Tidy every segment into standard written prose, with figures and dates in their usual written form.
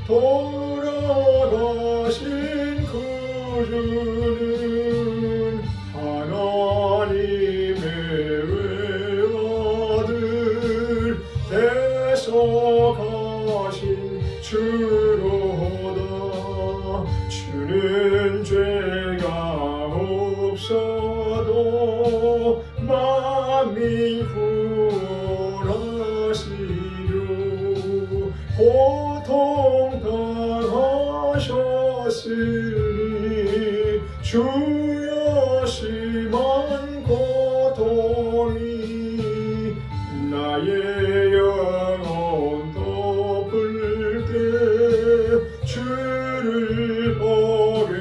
돌아가신 그주는 하나님의 외아들 대속하신 주로다. 주는 죄가 없어도 만민 구원하시려 고통 당하셨으니 주여 심한 고통이 나의 영혼 덮을 때 주를 보게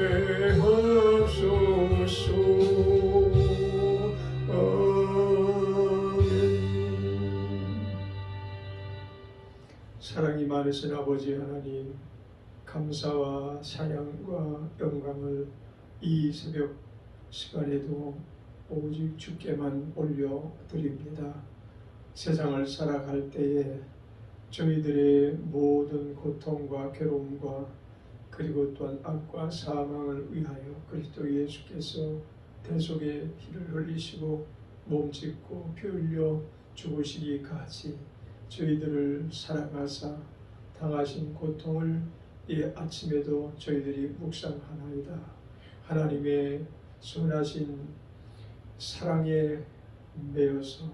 하소서. 아멘. 사랑이 많으신 아버지 하나님, 감사와 찬양과 영광을 이 새벽 시간에도 오직 주께만 올려드립니다. 세상을 살아갈 때에 저희들의 모든 고통과 괴로움과 그리고 또한 악과 사망을 위하여 그리스도 예수께서 대속의 피를 흘리시고 몸짓고 피 흘려 죽으시기까지 저희들을 사랑하사 당하신 고통을 이 아침에도 저희들이 묵상하나이다. 하나님의 선하신 사랑에 매여서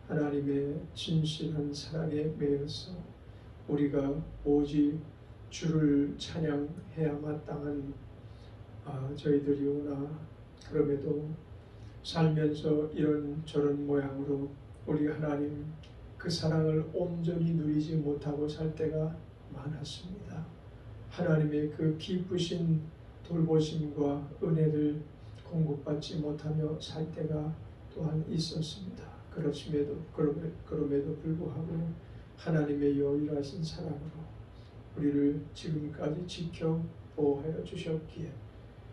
하나님의 진실한 사랑에 매여서 우리가 오직 주를 찬양해야 마땅한 저희들이오나, 그럼에도 살면서 이런 저런 모양으로 우리 하나님 그 사랑을 온전히 누리지 못하고 살 때가 많았습니다. 하나님의 그 기쁘신 돌보심과 은혜를 공급받지 못하며 살 때가 또한 있었습니다. 그럼에도 불구하고 하나님의 여유하신 사랑으로 우리를 지금까지 지켜 보호하여 주셨기에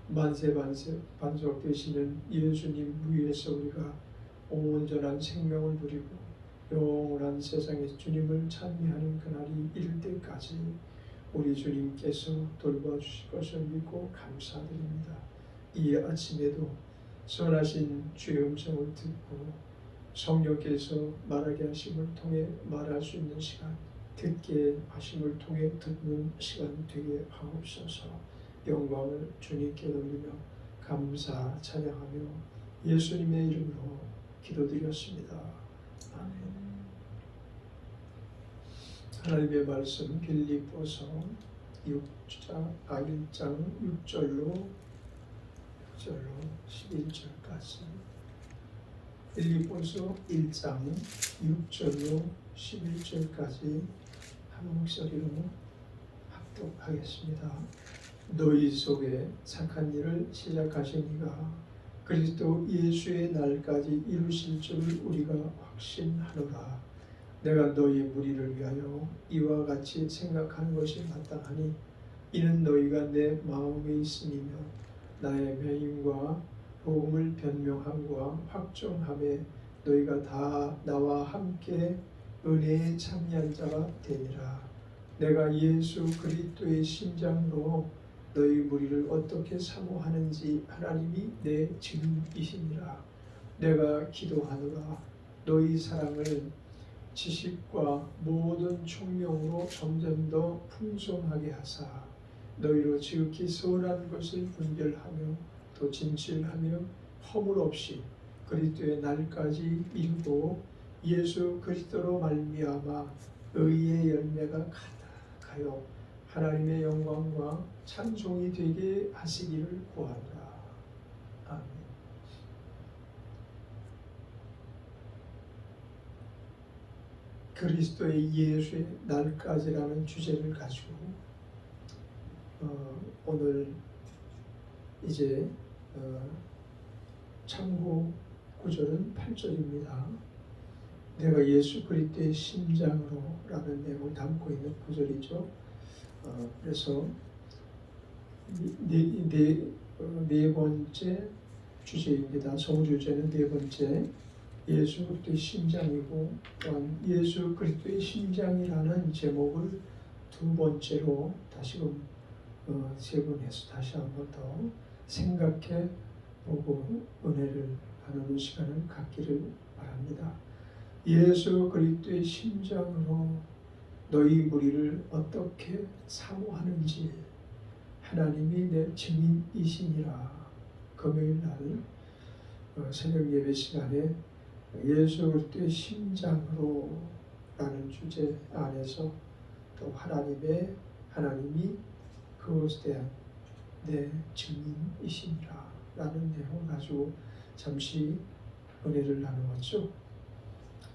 만세 반석 되시는 예수님 위에서 우리가 온전한 생명을 누리고 영원한 세상에서 주님을 찬미하는 그날이 이를 때까지 우리 주님께서 돌봐주실 것을 믿고 감사드립니다. 이 아침에도 선하신 주의 음성을 듣고 성령께서 말하게 하심을 통해 말할 수 있는 시간, 듣게 하심을 통해 듣는 시간 되게 하옵소서. 영광을 주님께 돌리며 감사 찬양하며 예수님의 이름으로 기도드렸습니다. 아멘. 하나님의 말씀 빌립보서 1장 6절로 11절까지, 빌립보서 1장 6절로 11절까지 한 목소리로 합독하겠습니다. 너희 속에 착한 일을 시작하신 이가 그리스도 예수의 날까지 이루실 줄을 우리가 확신하노라. 내가 너희 무리를 위하여 이와 같이 생각하는 것이 마땅하니 이는 너희가 내 마음에 있음이며 나의 맹인과 복음을 변명함과 확정함에 너희가 다 나와 함께 은혜에 참여한 자가 되니라. 내가 예수 그리스도의 심장으로 너희 무리를 어떻게 사모하는지 하나님이 내 증인이시니라. 내가 기도하노라. 너희 사랑을 지식과 모든 총명으로 점점 더 풍성하게 하사 너희로 지극히 선한 것을 분별하며 또 진실하며 허물 없이 그리스도의 날까지 이루고 예수 그리스도로 말미암아 의의 열매가 가득하여 하나님의 영광과 찬송이 되게 하시기를 구하노라. 아멘. 그리스도의 예수의 날까지라는 주제를 가지고 오늘 이제 참고 구절은 8절입니다. 내가 예수 그리스도의 심장으로 라는 내용을 담고 있는 구절이죠. 그래서 네 번째 주제입니다. 소주제는 네 번째 예수 그리스도의 심장이고, 또한 예수 그리스도의 심장이라는 제목을 두 번째로 다시금 세 번 해서 다시 한 번 더 생각해 보고 은혜를 나누는 시간을 갖기를 바랍니다. 예수 그리스도의 심장으로 너희 무리를 어떻게 사모하는지 하나님이 내 증인이시니라. 금요일 날 새벽 예배 시간에 예수 그리스도의 심장으로 라는 주제 안에서 또 하나님이 그것에 대한 내 증인이시니라 라는 내용을 가지고 잠시 은혜를 나누었죠.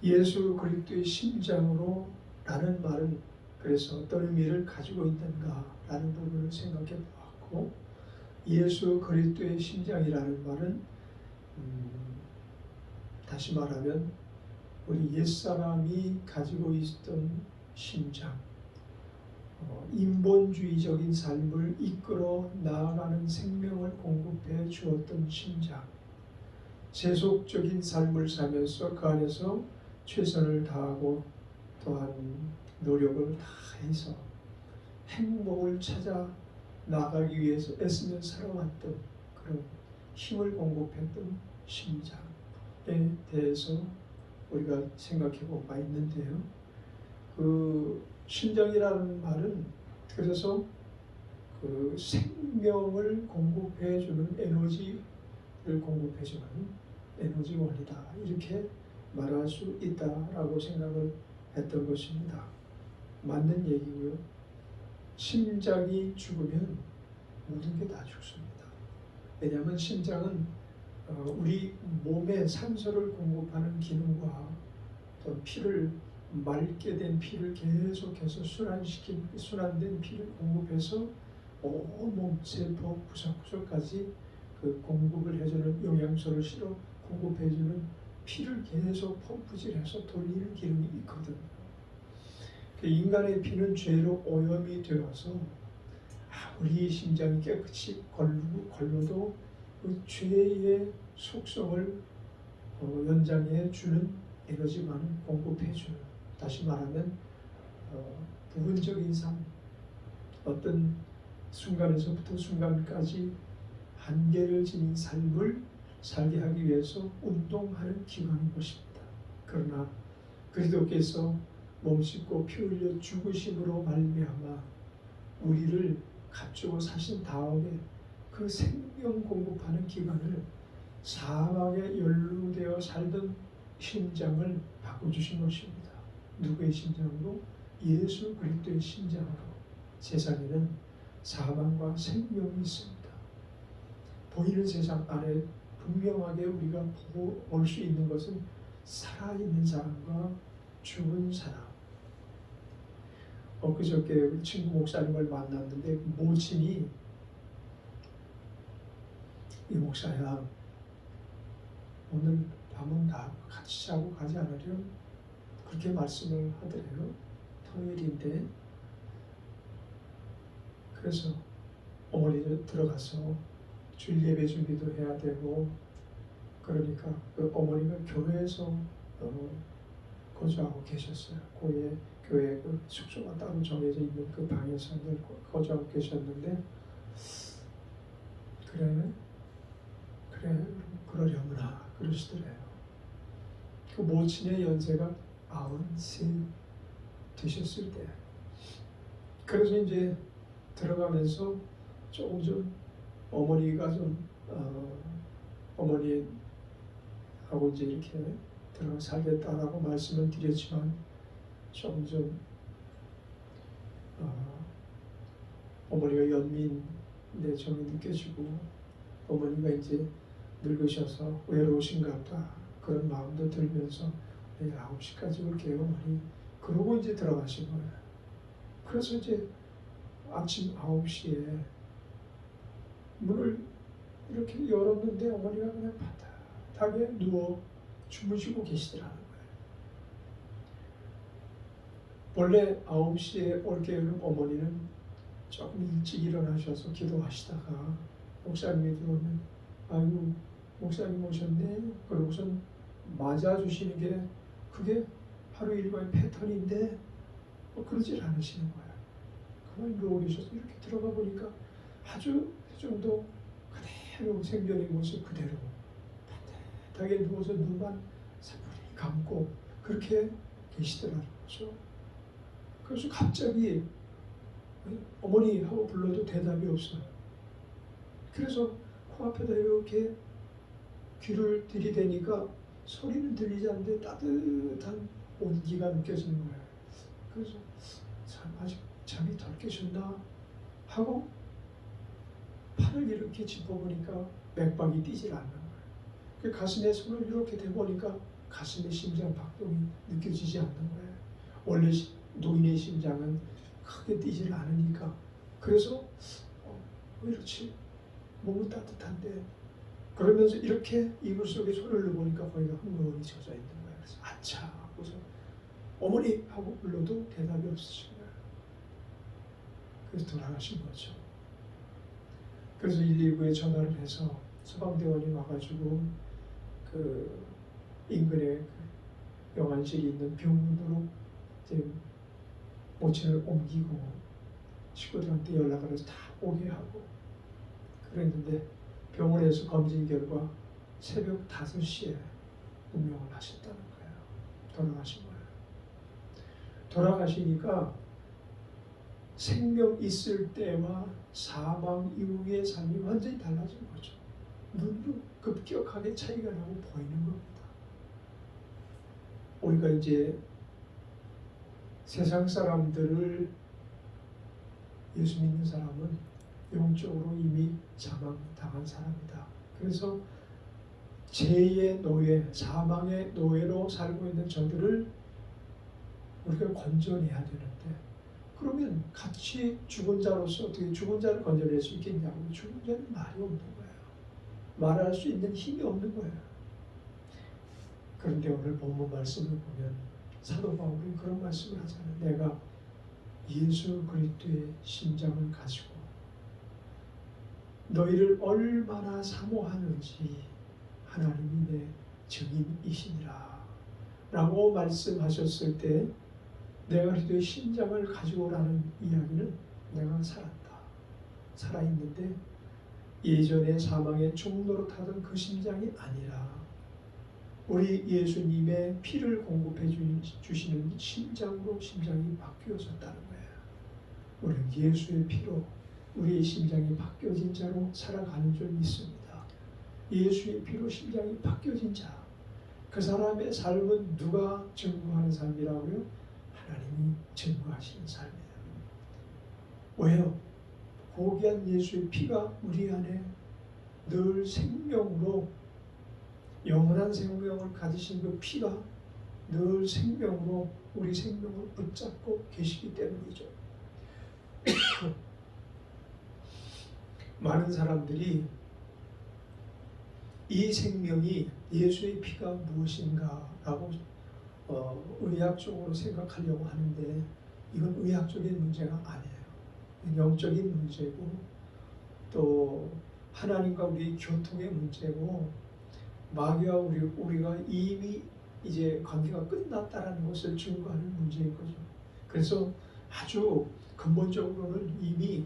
예수 그리스도의 심장으로 라는 말은 그래서 어떤 의미를 가지고 있는가 라는 부분을 생각해 보았고, 예수 그리스도의 심장이라는 말은 다시 말하면 우리 옛사람이 가지고 있었던 심장, 인본주의적인 삶을 이끌어 나아가는 생명을 공급해 주었던 심장, 세속적인 삶을 살면서 그 안에서 최선을 다하고 또한 노력을 다해서 행복을 찾아 나가기 위해서 애쓰며 살아왔던 그런 힘을 공급했던 심장에 대해서 우리가 생각해 볼 바 있는데요. 그 심장이라는 말은 그래서 그 생명을 공급해 주는 에너지를 공급해 주는 에너지원이다, 이렇게 말할 수 있다라고 생각을 했던 것입니다. 맞는 얘기고요. 심장이 죽으면 모든 게 다 죽습니다. 왜냐하면 심장은 우리 몸에 산소를 공급하는 기능과 또 피를, 맑게 된 피를 계속해서 순환된 피를 공급해서 온몸 세포 구석구석까지 그 공급을 해주는, 영양소를 실어 공급해주는 피를 계속 펌프질해서 돌리는 기능이 있거든요. 인간의 피는 죄로 오염이 되어서 아무리 심장이 깨끗이 걸러도 그 죄의 속성을 연장해 주는 에너지만을 공급해 주는, 다시 말하면 부분적인 삶, 어떤 순간에서부터 순간까지 한계를 지닌 삶을 살게 하기 위해서 운동하는 기관인 것입니다. 그러나 그리스도께서 몸 씻고 피 흘려 죽으심으로 말미암아 우리를 갖추고 사신 다음에 그 생명 공급하는 기관을 사망에 연루되어 살던 심장을 바꿔주신 것입니다. 누구의 심장으로? 예수 그리스도의 심장으로. 세상에는 사망과 생명이 있습니다. 보이는 세상 안에 분명하게 우리가 볼 수 있는 것은 살아있는 사람과 죽은 사람. 그저께 우리 친구 목사님을 만났는데 모친이, 이 목사야, 오늘 밤은 다 같이 자고 가지 않으렴? 그렇게 말씀을 하더래요. 토요일인데. 그래서 어머니 들어가서 주일 예배 준비도 해야 되고, 그러니까 그 어머니가 교회에서 거주하고 계셨어요. 교회 그 숙소가 따로 정해져 있는 그 방에서 늘 거주하고 계셨는데, 그래 그러려무나 그러시더래요. 그 모친의 연세가 93 되셨을 때. 그래서 이제 들어가면서 조금 좀 어머니가 좀 어머니하고 이제 이렇게 들어가 살겠다라고 말씀을 드렸지만 좀 어머니가 연민의 정이 느껴지고, 어머니가 이제 늙으셔서 외로우신가 보다 그런 마음도 들면서 내일 9시까지 올게요 어머니, 그러고 이제 들어가신 거예요. 그래서 이제 아침 9시에 문을 이렇게 열었는데 어머니가 그냥 바닥에 누워 주무시고 계시더라는 거예요. 원래 9시에 올게요 그럼 어머니는 조금 일찍 일어나셔서 기도하시다가 목사님이 들어오면 아이고 목사님 오셨네, 그러고선 맞아주시는 게 그게 하루 일과의 패턴인데 그러질 않으시는 거예요. 하나님 누워 계셔서 이렇게 들어가 보니까 아주 정도 그대로 생전의 모습 그대로 반듯하게 누워서 눈만 사뿐히 감고 그렇게 계시더라는 거죠. 그래서 갑자기 어머니 하고 불러도 대답이 없어요. 그래서 코앞에다 이렇게 귀를 들이대니까 소리는 들리지 않는데 따뜻한 온기가 느껴지는 거예요. 그래서 아직 잠이 덜 깨셨나 하고 팔을 이렇게 짚어보니까 맥박이 뛰질 않는 거예요. 그 가슴에 손을 이렇게 대보니까 가슴의 심장 박동이 느껴지지 않는 거예요. 원래 노인의 심장은 크게 뛰질 않으니까. 그래서 왜 이렇지? 몸은 따뜻한데. 그러면서 이렇게 이불 속에 손을 넣어보니까 거기가 흥건히 젖어 있는 거예요. 그래서 아차 하고서 어머니 하고 불러도 대답이 없으신 거예요. 그래서 돌아가신 거죠. 그래서 119에 전화를 해서 소방대원이 와가지고 그 인근에 그 영안실이 있는 병원으로 이제 모체를 옮기고 식구들한테 연락을 해서 다 오게 하고 그랬는데 병원에서 검진 결과 새벽 5시에 운명을 하셨다는 거예요. 돌아가신 거예요. 돌아가시니까 생명 있을 때와 사망 이후의 삶이 완전히 달라진 거죠. 눈으로 급격하게 차이가 나고 보이는 겁니다. 우리가 이제 세상 사람들을 예수 믿는 사람은 영적으로 이미 사망당한 사람이다. 그래서 죄의 노예, 사망의 노예로 살고 있는 저들을 우리가 건져내야 되는데 그러면 같이 죽은 자로서 어떻게 죽은 자를 건져낼 수 있겠냐고. 죽은 자는 말이 없는 거예요. 말할 수 있는 힘이 없는 거예요. 그런데 오늘 본문 말씀을 보면 사도 바울은 그런 말씀을 하잖아요. 내가 예수 그리스도의 심장을 가지고 너희를 얼마나 사모하는지 하나님이 내 증인이시니라 라고 말씀하셨을 때 내가 그리스도의 심장을 가지고라는 이야기는 내가 살았다. 살아있는데 예전에 사망의 종로로 타던 그 심장이 아니라 우리 예수님의 피를 공급해 주시는 심장으로 심장이 바뀌어졌다는 거예요. 우리는 예수의 피로 우리의 심장이 바뀌어진 자로 살아가는 줄 믿습니다. 예수의 피로 심장이 바뀌어진 자, 그 사람의 삶은 누가 증거하는 삶이라고요? 하나님이 증거하시는 삶이에요. 왜요? 고귀한 예수의 피가 우리 안에 늘 생명으로 영원한 생명을 가지신 그 피가 늘 생명으로 우리 생명을 붙잡고 계시기 때문이죠. 많은 사람들이 이 생명이 예수의 피가 무엇인가라고 의학적으로 생각하려고 하는데 이건 의학적인 문제가 아니에요. 영적인 문제고 또 하나님과 우리의 교통의 문제고 마귀와 우리가 이미 이제 관계가 끝났다라는 것을 증거하는 문제인 거죠. 그래서 아주 근본적으로는 이미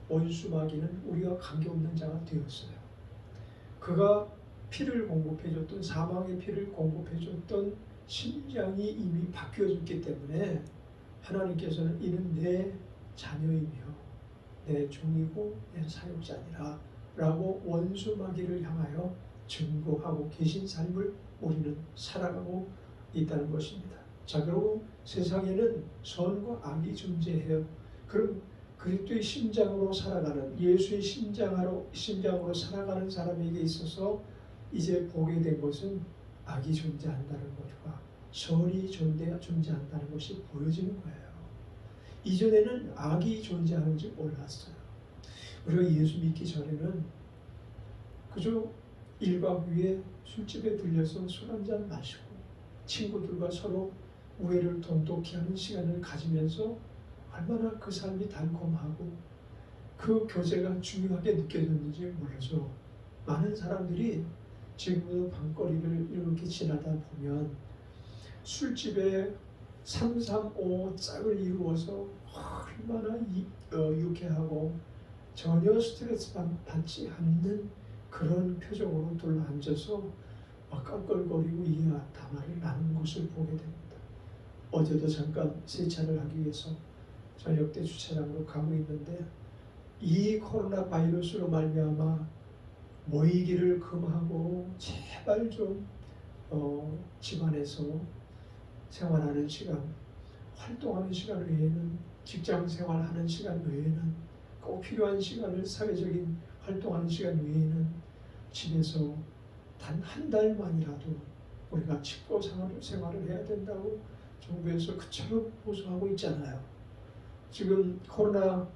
원수 마귀는 우리가 관계없는 자가 되었어요. 그가 피를 공급해줬던 사망의 피를 공급해줬던 심장이 이미 바뀌어졌기 때문에 하나님께서는 이는 내 자녀이며 내 종이고 내 사역자니라 라고 원수 마귀를 향하여 증거하고 계신 삶을 우리는 살아가고 있다는 것입니다. 자, 그리고 세상에는 선과 악이 존재해요. 그럼 그리스도의 심장으로 살아가는 예수의 심장으로 살아가는 사람에게 있어서 이제 보게 된 것은 악이 존재한다는 것과 선이 존재한다는 것이 보여지는 거예요. 이전에는 악이 존재하는지 몰랐어요. 우리가 예수 믿기 전에는 그저 1박 2일 술집에 들려서 술 한잔 마시고 친구들과 서로 우애를 돈독히 하는 시간을 가지면서 얼마나 그 삶이 달콤하고 그 교제가 중요하게 느껴졌는지 몰라서 많은 사람들이 지금도 밤거리를 이렇게 지나다 보면 술집에 335 짝을 이루어서 얼마나 유쾌하고 전혀 스트레스 받지 않는 그런 표정으로 둘러앉아서 막 껄껄거리고 이하 담화를 나누는 것을 보게 됩니다. 어제도 잠깐 세차를 하기 위해서 저녁 때 주차장으로 가고 있는데 이 코로나 바이러스로 말미암아 모이기를 금하고 제발 좀 집안에서 생활하는 시간, 활동하는 시간 외에는, 직장 생활하는 시간 외에는, 꼭 필요한 시간을 사회적인 활동하는 시간 외에는 집에서 단 한 달만이라도 우리가 집고 생활을 해야 된다고 정부에서 그처럼 호소하고 있잖아요. 지금 코로나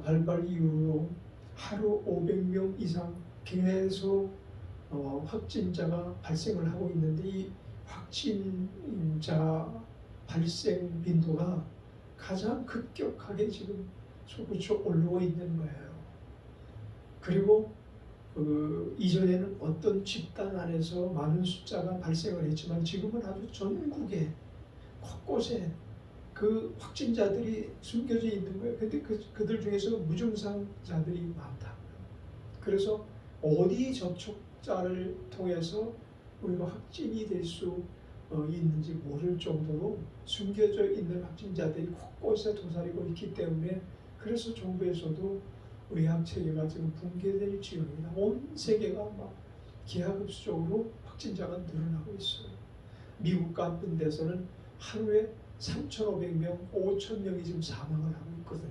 발발 이후로 하루 500명 이상 계속 확진자가 발생을 하고 있는데 이 확진자 발생 빈도가 가장 급격하게 지금 솟구쳐 올라오고 있는 거예요. 그리고 이전에는 어떤 집단 안에서 많은 숫자가 발생을 했지만 지금은 아주 전국에 곳곳에 그 확진자들이 숨겨져 있는 거예요. 근데 그들 중에서 무증상자들이 많다. 그래서 어디 접촉자를 통해서 우리가 확진이 될 수 있는지 모를 정도로 숨겨져 있는 확진자들이 곳곳에 도사리고 있기 때문에 그래서 정부에서도 의학 체계가 지금 붕괴될 지경이다. 온 세계가 막 기하급수적으로 확진자가 늘어나고 있어요. 미국 같은 데서는 하루에 3,500명, 5,000명이 지금 사망을 하고 있거든요.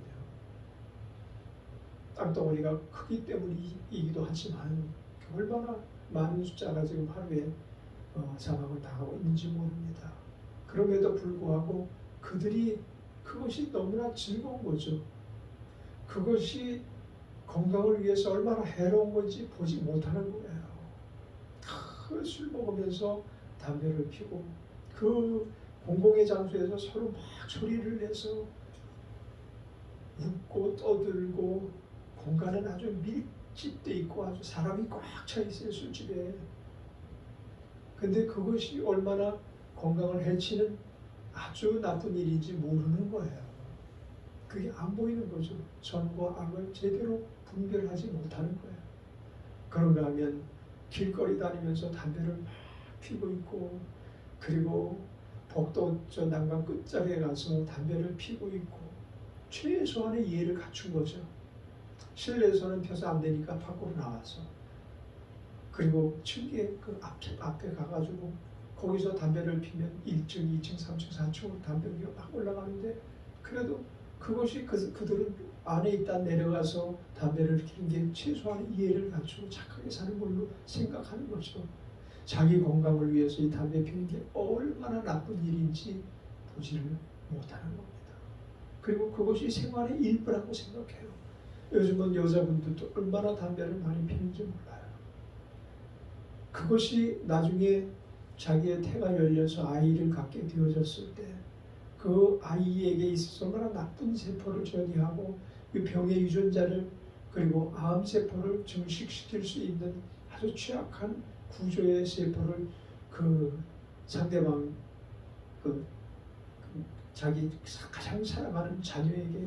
땅덩어리가 크기 때문이기도 하지만 얼마나 많은 숫자가 지금 하루에 사망을 당하고 있는지 모릅니다. 그럼에도 불구하고 그것이 너무나 즐거운 거죠. 그것이 건강을 위해서 얼마나 해로운 건지 보지 못하는 거예요. 술 먹으면서 담배를 피고 그 공공의 장소에서 서로 막 소리를 내서 웃고 떠들고 공간은 아주 밀집돼 있고 아주 사람이 꽉 차 있어요, 술집에. 근데 그것이 얼마나 건강을 해치는 아주 나쁜 일인지 모르는 거예요. 그게 안 보이는 거죠. 선과 악을 제대로 분별하지 못하는 거예요. 그런가 하면 길거리 다니면서 담배를 막 피고 있고, 그리고 복도 저 난간 끝자리에 가서 담배를 피고 있고, 최소한의 이해를 갖춘 거죠. 실내에서는 펴서 안 되니까 밖으로 나와서, 그리고 층계 그 앞에 가가지고 거기서 담배를 피면 1층, 2층, 3층, 4층으로 담배가 막 올라가는데, 그래도 그것이 그들은 안에 있다 내려가서 담배를 피는 게 최소한의 이해를 갖추고 착하게 사는 걸로 생각하는 거죠. 자기 건강을 위해서 이 담배 피는 게 얼마나 나쁜 일인지 보지를 못하는 겁니다. 그리고 그것이 생활의 일부라고 생각해요. 요즘은 여자분들도 얼마나 담배를 많이 피는지 몰라요. 그것이 나중에 자기의 태가 열려서 아이를 갖게 되어졌을 때 그 아이에게 있어서 얼마나 나쁜 세포를 전이하고 그 병의 유전자를 그리고 암세포를 증식시킬 수 있는 아주 취약한 구조의 세포를 그 상대방 자기 가장 사랑하는 자녀에게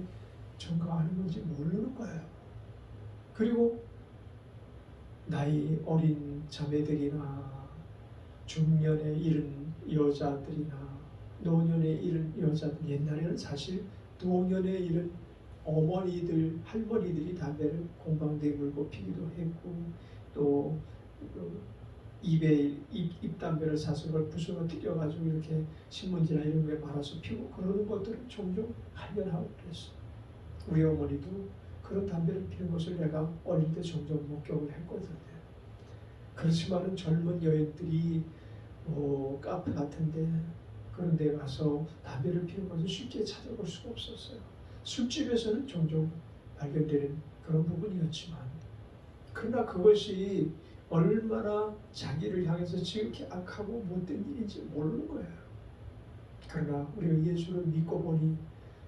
전가하는 건지 모르는 거예요. 그리고 나이 어린 자매들이나 중년에 이른 여자들이나 노년에 이른 여자들, 옛날에는 사실 노년에 이른 어머니들, 할머니들이 담배를 공방대에 물고 피기도 했고, 또 입담배를 사서 그걸 부수어 튀겨가지고 이렇게 신문지나 이런 거에 말아서 피고 그러는 것들을 종종 발견하고 그랬어요. 우리 어머니도 그런 담배를 피는 것을 내가 어릴 때 종종 목격을 했거든요. 그렇지만은 젊은 여인들이 카페 같은데 그런 데 가서 담배를 피는 것을 쉽게 찾아볼 수가 없었어요. 술집에서는 종종 발견되는 그런 부분이었지만, 그러나 그것이 얼마나 자기를 향해서 지극히 악하고 못된 일인지 모르는 거예요. 그러나 우리가 예수를 믿고 보니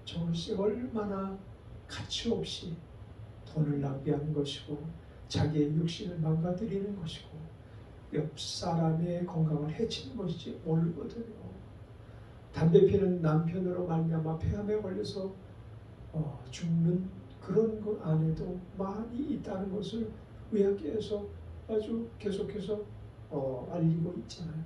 저것이 얼마나 가치 없이 돈을 낭비하는 것이고 자기의 육신을 망가뜨리는 것이고 옆 사람의 건강을 해치는 것인지 모르거든요. 담배 피는 남편으로 말미암아 폐암에 걸려서 죽는 그런 것 안에도 많이 있다는 것을 의학계에서 아주 계속해서 알리고 있잖아요.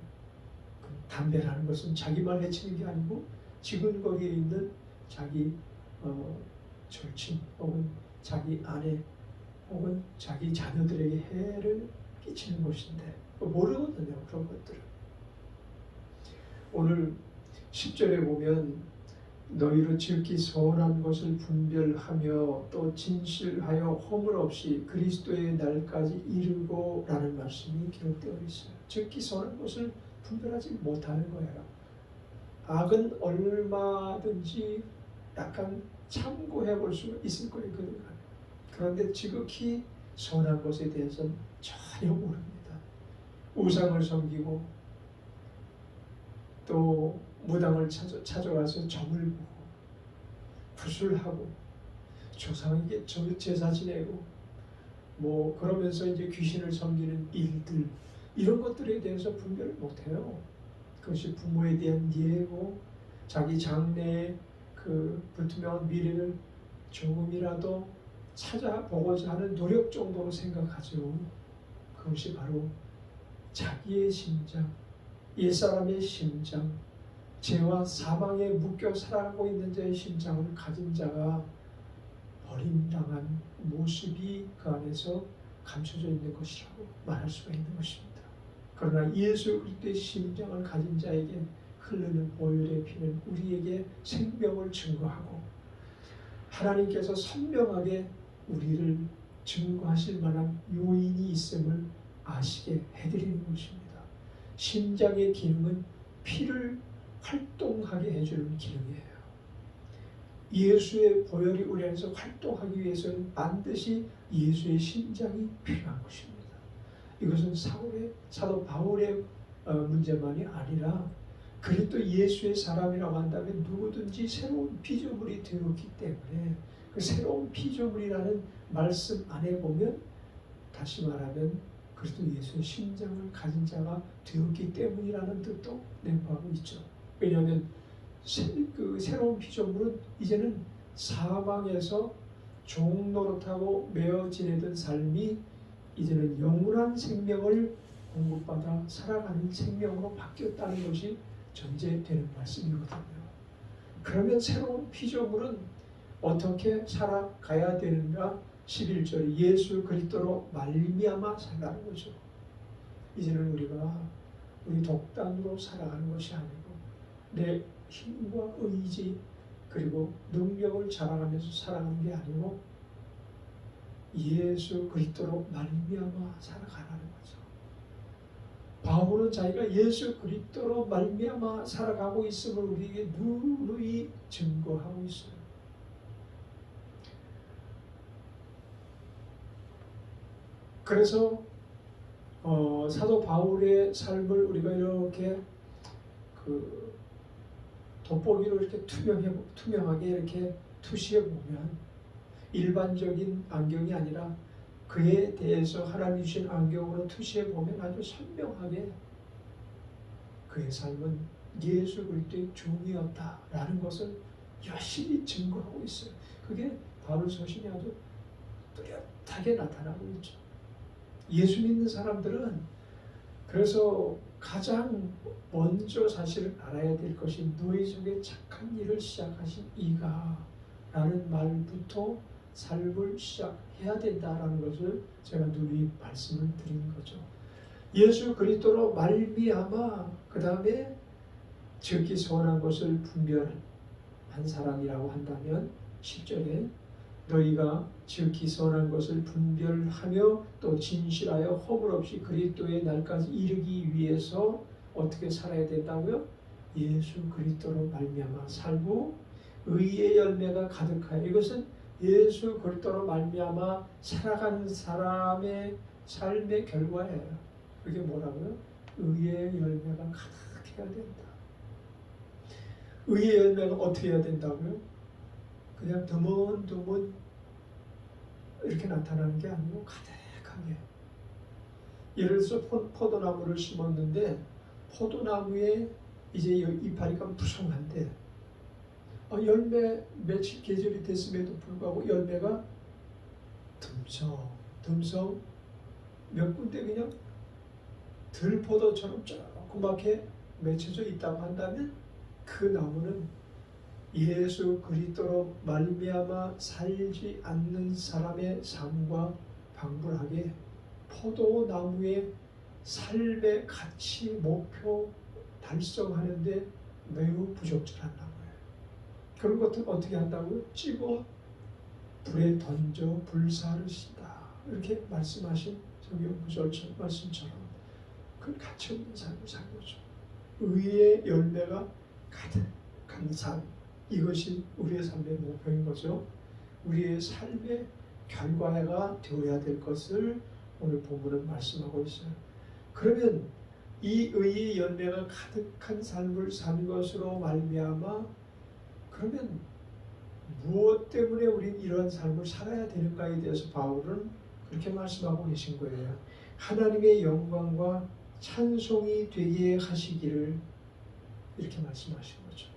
담배라는 것은 자기만 해치는 게 아니고 지금 거기에 있는 자기 절친 혹은 자기 아내 혹은 자기 자녀들에게 해를 끼치는 것인데 모르거든요. 그런 것들을. 오늘 10절에 보면 너희로 지극히 선한 것을 분별하며 또 진실하여 허물 없이 그리스도의 날까지 이르고 라는 말씀이 기록되어 있어요. 지극히 선한 것을 분별하지 못하는 거예요. 악은 얼마든지 약간 참고해 볼 수 있을 거예요. 그런데 지극히 선한 것에 대해서는 전혀 모릅니다. 우상을 섬기고 또 무당을 찾아가서 점을 보고 구슬하고 조상에게 제사 지내고 그러면서 이제 귀신을 섬기는 일들, 이런 것들에 대해서 분별을 못해요. 그것이 부모에 대한 예고, 자기 장래의 그 불투명한 미래를 조금이라도 찾아보고자 하는 노력 정도로 생각하죠. 그것이 바로 자기의 심장, 옛사람의 심장, 죄와 사망에 묶여 살아가고 있는 자의 심장을 가진 자가 버림당한 모습이 그 안에서 감춰져 있는 것이라고 말할 수가 있는 것입니다. 그러나 예수 그리스도의 심장을 가진 자에게 흐르는 보혈의 피는 우리에게 생명을 증거하고 하나님께서 선명하게 우리를 증거하실 만한 요인이 있음을 아시게 해드리는 것입니다. 심장의 기능은 피를 활동하게 해주는 기능이에요. 예수의 보혈이 우리 안에서 활동하기 위해서는 반드시 예수의 심장이 필요한 것입니다. 이것은 사도 바울의 문제만이 아니라 그리스도 예수의 사람이라고 한다면 누구든지 새로운 피조물이 되었기 때문에 그 새로운 피조물이라는 말씀 안에 보면 다시 말하면 그리스도 예수의 심장을 가진 자가 되었기 때문이라는 뜻도 내포하고 있죠. 왜냐하면 그 새로운 피조물은 이제는 사망에서 종 노릇하고 매어 지내던 삶이 이제는 영원한 생명을 공급받아 살아가는 생명으로 바뀌었다는 것이 전제되는 말씀이거든요. 그러면 새로운 피조물은 어떻게 살아가야 되는가? 11절 예수 그리스도로 말미암아 살아가는 거죠. 이제는 우리가 우리 독단으로 살아가는 것이 아니고 내 힘과 의지 그리고 능력을 자랑하면서 살아가는 게 아니고 예수 그리스도로 말미암아 살아가라는 거죠. 바울은 자기가 예수 그리스도로 말미암아 살아가고 있음을 우리에게 누누이 증거하고 있어요. 그래서 사도 바울의 삶을 우리가 이렇게 돋보기로 이렇게 투명하게 이렇게 투시해 보면 일반적인 안경이 아니라 그에 대해서 하나님 주신 안경으로 투시해 보면 아주 선명하게 그의 삶은 예수 그리스도의 종이었다라는 것을 열심히 증거하고 있어요. 그게 바울 서신이 아주 뚜렷하게 나타나고 있죠. 예수 믿는 사람들은 그래서 가장 먼저 사실 알아야 될 것이 너희 속에 착한 일을 시작하신 이가 라는 말부터 삶을 시작해야 된다라는 것을 제가 누누이 말씀을 드린 거죠. 예수 그리스도로 말미암아 그 다음에 지극히 선한 것을 분별한 사람이라고 한다면 10절에 너희가 지극히 선한 것을 분별하며 또 진실하여 허물 없이 그리스도의 날까지 이르기 위해서 어떻게 살아야 된다고요? 예수 그리스도로 말미암아 살고 의의 열매가 가득하여 이것은 예수 그리스도로 말미암아 살아가는 사람의 삶의 결과예요. 그게 뭐라고요? 의의 열매가 가득해야 된다. 의의 열매가 어떻게 해야 된다고요? 그냥 드문드문 이렇게 나타나는 게 아니고 가득하게. 예를 들어서 포도나무를 심었는데 포도나무에 이제 이파리가 무성한데 열매 며칠 계절이 됐음에도 불구하고 열매가 듬성 몇 군데 그냥 들포도처럼 조그맣게 맺혀져 있다고 한다면 그 나무는 예수 그리스도로 말미암아 살지 않는 사람의 삶과 방불하게 포도나무의 삶의 가치 목표 달성하는데 매우 부적절한 나무예요. 그런 것들 어떻게 한다고요? 찝어 불에 던져 불사르시다 이렇게 말씀하신 성경 구절 말씀처럼 그 가치 없는 삶을 산 거죠. 의의 열매가 가득한 삶, 이것이 우리의 삶의 목표인 거죠. 우리의 삶의 결과가 되어야 될 것을 오늘 본문은 말씀하고 있어요. 그러면 이 의의 열매가 가득한 삶을 산 것으로 말미암아 그러면 무엇 때문에 우리는 이러한 삶을 살아야 되는가에 대해서 바울은 그렇게 말씀하고 계신 거예요. 하나님의 영광과 찬송이 되게 하시기를 이렇게 말씀하신 거죠.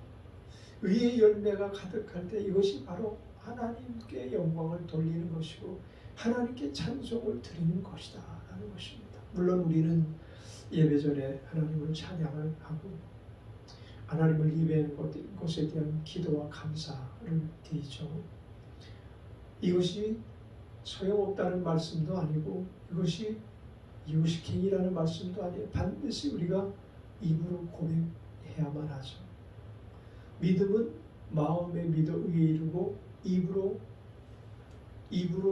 의의 열매가 가득할 때 이것이 바로 하나님께 영광을 돌리는 것이고 하나님께 찬송을 드리는 것이다 라는 것입니다. 물론 우리는 예배 전에 하나님을 찬양을 하고 하나님을 예배하는 것에 대한 기도와 감사를 드리죠. 이것이 소용없다는 말씀도 아니고 이것이 이유식행위라는 말씀도 아니에요. 반드시 우리가 입으로 고백해야만 하죠. 믿음은 마음에 믿어 의에 이르고 입으로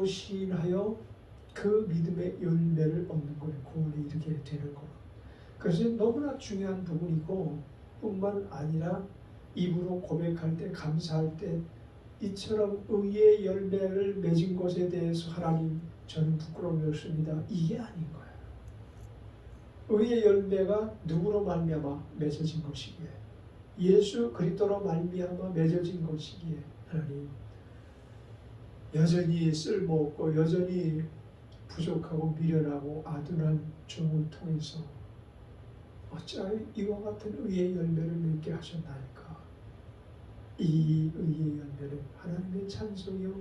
시인하여 그 믿음의 열매를 얻는 거예요. 구원에 이르게 되는 것. 그래서 너무나 중요한 부분이고 뿐만 아니라 입으로 고백할 때 감사할 때 이처럼 의의 열매를 맺은 것에 대해서 하나님 저는 부끄러움이 없습니다. 이게 아닌 거예요. 의의 열매가 누구로 말미암아 맺어진 것이기에 예수 그리스도로 말미암아 맺어진 것이기에 하나님 여전히 쓸모없고 여전히 부족하고 미련하고 아둔한 종을 통해서 어찌하여 이와 같은 의의 열매를 맺게 하셨나이까. 이 의의 열매는 하나님의 찬송이요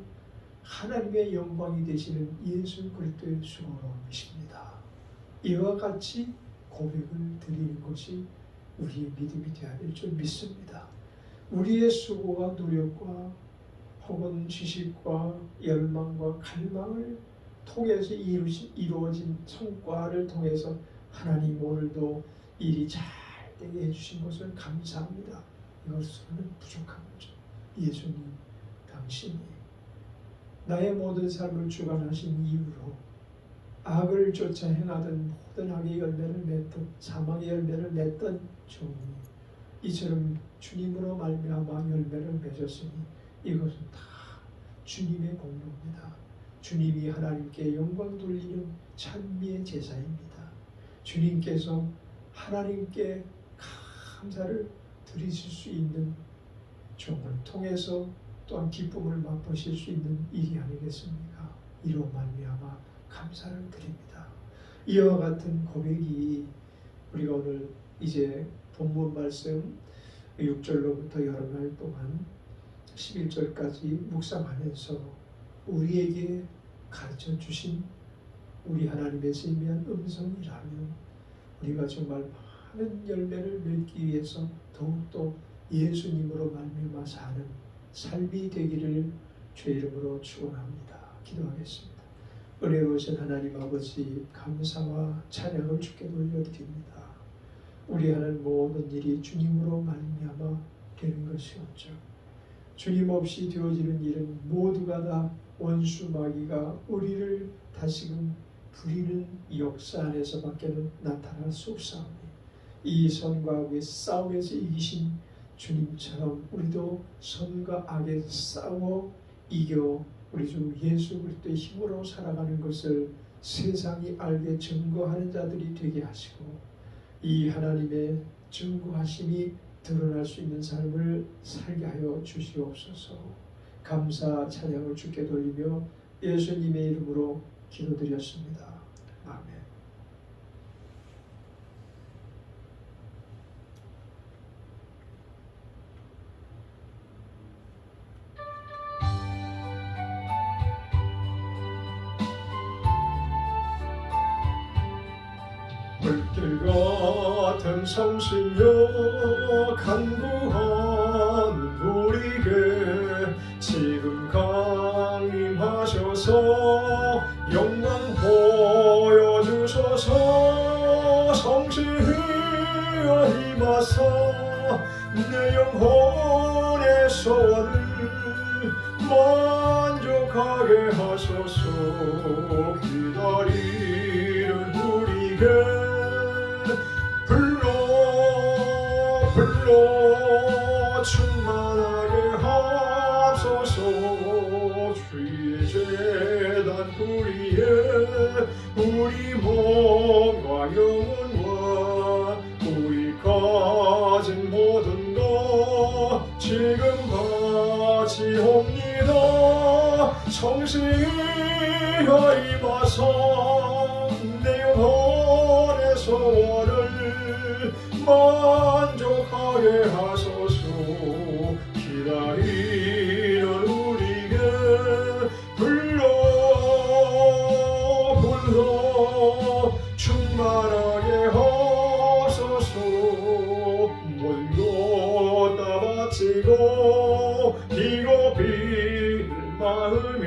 하나님의 영광이 되시는 예수 그리스도의 수고로움이십니다. 이와 같이 고백을 드리는 것이 우리의 믿음이 되어야 될 줄 믿습니다. 우리의 수고와 노력과 혹은 지식과 열망과 갈망을 통해서 이루어진 성과를 통해서 하나님 오늘도 일이 잘 되게 해주신 것을 감사합니다. 이것으로는 부족한 거죠. 예수님 당신이 나의 모든 삶을 주관하신 이유로 악을 쫓아 행하던 모든 악의 열매를 맺던 사망의 열매를 맺던 종이 이처럼 주님으로 말미암아 열매를 맺었으니 이것은 다 주님의 공로입니다. 주님이 하나님께 영광 돌리는 찬미의 제사입니다. 주님께서 하나님께 감사를 드리실 수 있는 종을 통해서 또한 기쁨을 맛보실 수 있는 일이 아니겠습니까? 이로 말미암아 감사를 드립니다. 이와 같은 고백이 우리가 오늘 이제 본문 말씀 6절로부터 여러 날 동안 11절까지 묵상하면서 우리에게 가르쳐 주신 우리 하나님의 신비한 음성이라면 우리가 정말 많은 열매를 맺기 위해서 더욱더 예수님으로 말미암아 사는 삶이 되기를 주의 이름으로 축원합니다. 기도하겠습니다. 은혜로우신 하나님 아버지 감사와 찬양을 주께 돌려드립니다. 우리 하는 모든 일이 주님으로 말미암아 되는 것이었죠. 주님 없이 되어지는 일은 모두가 다 원수 마귀가 우리를 다시금 부리는 역사 안에서밖에는 나타날 수 없사오니 이 선과 악의 싸움에서 이기신 주님처럼 우리도 선과 악에 싸워 이겨 우리 주 예수 그리스도의 힘으로 살아가는 것을 세상이 알게 증거하는 자들이 되게 하시고 이 하나님의 증거하심이 드러날 수 있는 삶을 살게 하여 주시옵소서. 감사 찬양을 주께 돌리며 예수님의 이름으로 기도드렸습니다. 아멘. 불길 같은 성신여 간구하는 우리에게 지금 강림하셔서 영광 보여주소서. 성신이여 임하사 내 영혼의 소원을 만족하게 하소서. 기다리는 우리에게 불러 충만하게 하소서. 주의 제단 뿌리에 우리 몸과 영혼과 우리 가진 모든 것 지금 바치옵니다. 성신이여 임하사 내 영혼의 소원을 만족하게 하소서. 기다리는 우리에게 불러 충만하게 하소서. 모든 것 다 바치고 비겁일 마음에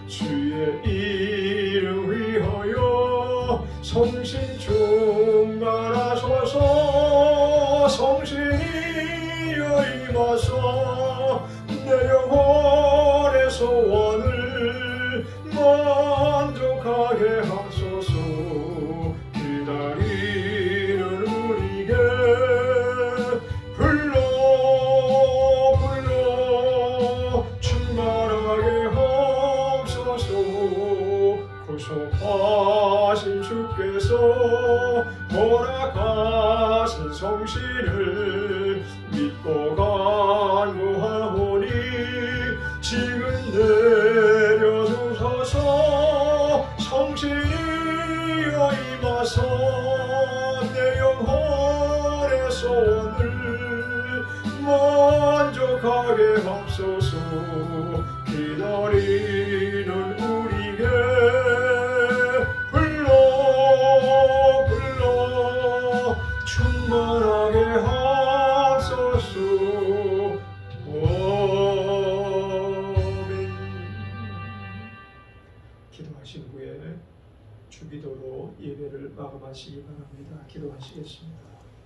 주의 이름 위하여 성신 충만하소서. 성신이여 임하사 내 영혼의 소원을 만족하게 하소서. 기다리는 우리에게 불러 충만하게 하소서. 구속하신 주께서 허락하신 성신을 믿고 간구하오니 지금 내려주소서. 성신이여 임하사 내 영혼의 소원을 만족하게 하소서. 기다리는 우리에게 불러 충만하게 하소서. 아멘. 기도하신 후에 주기도로 예배를 마감하시기 바랍니다. 기도하시겠습니다.